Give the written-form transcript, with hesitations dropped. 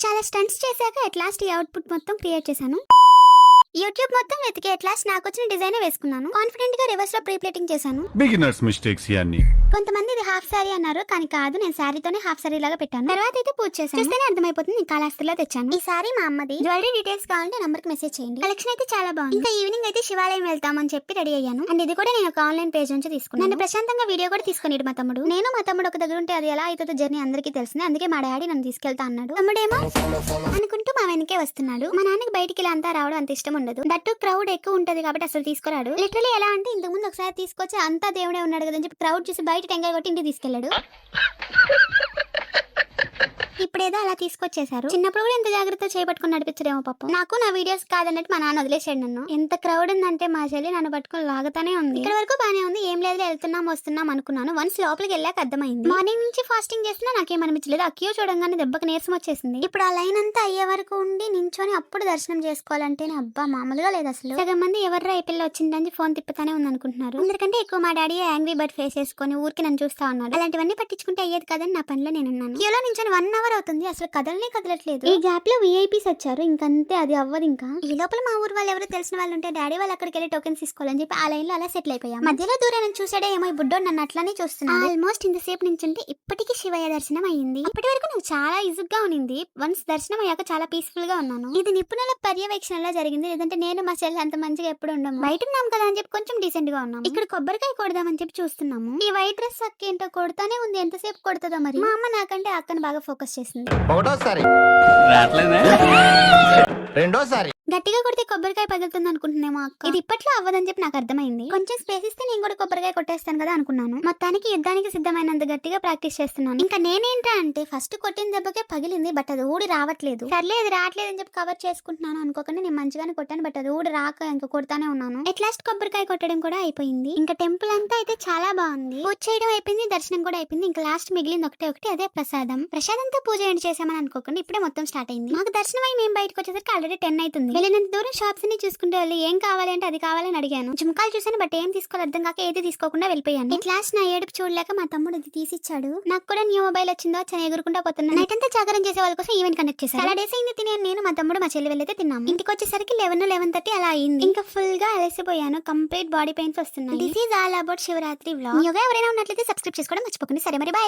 చాలా స్టంట్స్ చేశాక at last ఈ అవుట్పుట్ మొత్తం క్రియేట్ చేశాను. యూట్యూబ్ మొత్తం వెతికి అట్ లాస్ట్ నాకు వచ్చిన డిజైన్ వేసుకున్నాను. కాన్ఫిడెంట్ గా రివర్స్ లో ప్రీ ప్లేటింగ్ చేశాను. బిగినర్స్ మిస్టేక్స్ ఇవన్నీ. కొంతమంది ఇది హాఫ్ సారీ అన్నారు, కానీ కాదు, నేను శారీతోనే హాఫ్ సారీ లాగా పెట్టాను. తర్వాత అయితే పూజ చేశాను. చూస్తేనే అర్థమైపోతుంది నేను కాళహస్తిలో తెచ్చాను. ఈ సారీ మా అమ్మది. జ్యువెలరీ డీటెయిల్స్ కావాలంటే నంబర్ కి మెసేజ్ చేయండి. కలెక్షన్ అయితే చాలా బాగుంది. ఇంకా ఈవినింగ్ అయితే శివాలయం వెళ్తామని చెప్పి రెడీ అయ్యాను. అండ్ ఇది కూడా నేను ఒక ఆన్లైన్ పేజ్ నుంచి తీసుకున్నాను. నన్ను ప్రశాంతంగా వీడియో కూడా తీసుకుని మా తమ్ముడు. నేను మా తమ్ముడు ఒక దగ్గర ఉంటే అది ఎలా అవుతుందో జర్నీ అందరికీ తెలిసింది. అందుకే మా డాడీ నన్ను తీసుకెళ్తా అన్నాడు. తమ్ముడేమో అనుకుంటూ మా వెనకే వస్తున్నాడు. మా నాన్నకి బయటికి ఇలా అంతా రావడం అంత ఇష్టం ఉండదు. దట్టు క్రౌడ్ ఎక్కువ ఉంటది కాబట్టి అసలు తీసుకురాడు. లిటరలీ ఎలా అంటే ఇంతకు ముందు ఒకసారి తీసుకొచ్చి అంతా దేవుడే ఉన్నాడు కదని చెప్పి క్రౌడ్ చూసి బయట టెంకాయ కొట్టి ఇంటికి తీసుకెళ్లాడు. ఇప్పుడేదో అలా తీసుకొచ్చేసారు. చిన్నప్పుడు కూడా ఎంత జాగ్రత్త చేపట్టుకుని నడిపించడేమో పాపం. నాకు నా వీడియోస్ కాదన్నట్టు మా నాన్న వదిలేసాడు నన్ను. ఎంత క్రౌడ్ ఉందంటే మా చెల్లి నన్ను పట్టుకుని లాగుతానే ఉంది. ఇక్కడ వరకు బానే ఉంది, ఏం లేదు వెళ్తున్నాం వస్తున్నాం అనుకున్నాను. వన్స్ లోపలికి వెళ్ళాక అర్థమైంది. మార్నింగ్ నుంచి ఫాస్టింగ్ చేస్తున్నా నాకేం అనిపించలేదు. ఆ క్యూ చూడంగానే దెబ్బకి నీరసం వచ్చేసింది. ఇప్పుడు ఆ లైన్ అంతా అయ్యే వరకు ఉండి నించొని అప్పుడు దర్శనం చేసుకోవాలంటే అబ్బా మామూలుగా లేదు అసలు. సగం మంది ఎవర్రా ఈ పిల్ల వచ్చిందని ఫోన్ తిప్పుతానే ఉంది అనుకుంటున్నారు. అందరికంటే ఎక్కువ మా డాడీ యాంగ్రీ బర్డ్ ఫేస్ వేసుకొని ఊరికి నన్ను చూస్తా ఉన్నాడు. అలాంటివన్నీ పట్టించుకుంటే అయ్యేది కదని నా పనిలో నేనున్నాను. క్యూలో నించొని 1 అవర్ అవుతుంది, అసలు కదలనే కదలట్లేదు. ఈ గ్యాప్ లో విఐపీస్ వచ్చారు, ఇంకంతే, అది అవ్వదు. ఇంకా ఈ లోపల మా ఊరు వాళ్ళు ఎవరు తెలిసిన వాళ్ళు ఉంటే డాడీ వాళ్ళు అక్కడికి వెళ్ళి టోకెన్స్ తీసుకోవాలని చెప్పి ఆ లైన్ లో అలా సెటిల్ అయిపోయాం. మధ్యలో దూరం చూసాడే ఏమో ఈ బుడ్డోడు నన్ను అట్లానే చూస్తున్నాడు. ఆల్మోస్ట్ ఇంతసేపు నుంచుంటే ఇప్పటికీ శివయ్య దర్శనం అయ్యింది. అప్పటి వరకు నాకు చాలా ఇజుగ్గా ఉన్నింది. వన్స్ దర్శనం అయ్యాక చాలా పీస్ఫుల్ గా ఉన్నాను. ఇది నిపుణుల పర్యవేక్షణలో జరిగింది, లేదంటే నేను మా చెల్లి అంత మంచిగా ఎప్పుడు ఉండము. బయట ఉన్నాం కదా అని చెప్పి కొంచెం డీసెంట్ గా ఉన్నాము. ఇక్కడ కొబ్బరికాయ కొడదామని చెప్పి చూస్తున్నాము. ఈ వైట్ డ్రెస్ అక్క ఏంటో కొడతానే ఉంది, ఎంతసేపు కొడుతుందో మరి. మా అమ్మ నాకంటే అక్కను బాగా ఫోకస్ చేసింది. ఒకటోసారి రెండోసారి గట్టిగా కొడితే కొబ్బరికాయ పగులుతుంది అనుకుంటున్నామో అక్క. ఇది ఇప్పట్లో అవ్వదని చెప్పి నాకు అర్థమైంది. కొంచెం స్పేస్ ఇస్తే నేను కూడా కొబ్బరికాయ కొట్టేస్తాను కదా అనుకున్నాను. మొత్తానికి యుద్ధానికి సిద్ధమైనంత గట్టిగా ప్రాక్టీస్ చేస్తున్నాను. ఇంకా నేనేంటా అంటే ఫస్ట్ కొట్టిన దెబ్బకే పగిలింది, బట్ అది ఊడి రావట్లేదు. సర్లే అది రావట్లేదు అని చెప్పి కవర్ చేసుకుంటున్నాను అనుకోకుండా నేను మంచిగానే కొట్టాను, బట్ అది ఊడి రాక ఇంకా కొడతానే ఉన్నాను. ఎట్ లాస్ట్ కొబ్బరికాయ కొట్టడం కూడా అయిపోయింది. ఇంకా టెంపుల్ అంతా అయితే చాలా బాగుంది. పూజ చేయడం అయిపోయింది, దర్శనం కూడా అయిపోయింది. ఇంకా లాస్ట్ మిగిలింది ఒకటి, అదే ప్రసాదం. ప్రసాదంతో పూజ ఏంటి చేసామని అనుకోకుండా ఇప్పుడే మొత్తం స్టార్ట్ అయింది. మాకు దర్శనం అయి మేము బయటకు వచ్చేసరికి ఆల్రెడీ 10 అవుతుంది. వెళ్ళినంత దూరం షాప్స్ ని చూసుకుంటే వాళ్ళు ఏం కావాలి అంటే అది కావాలని అడిగాను. జుమ్కాలు చూసాను, బట్ ఏం తీసుకోవాలి అర్థం కాక ఏది తీసుకోకుండా వెళ్ళిపోయాను. ఈ క్లాస్ నా ఏడుపు చూడలేక మా తమ్ముడు అది తీసిచ్చాడు. నాకు కూడా న్యూ మొబైల్ వచ్చిందో వచ్చి ఎగురుకుంటా పోతున్నాను. నైట్ అంతా జాగరణ చేసే వాళ్ళ కోసం ఈవెంట్ కండక్ట్ చేశారు. చాలా డేస్ అయింది తినే నేను, మా తమ్ముడు, మా చెల్లి వెళ్ళైతే తిన్నాము. ఇంటికి వచ్చేసరికి 11:30 అలా అయింది. ఇంకా ఫుల్ గా అలసిపోయాను, కంప్లీట్ బాడీ పెయిన్స్ వస్తున్నాయి. This is all about Shivaratri vlog. Yoga ఎవరైనా ఉన్నట్లయితే సబ్స్క్రైబ్ చేసుకోవడం మర్చిపోకండి. సరే మరి బాయ్.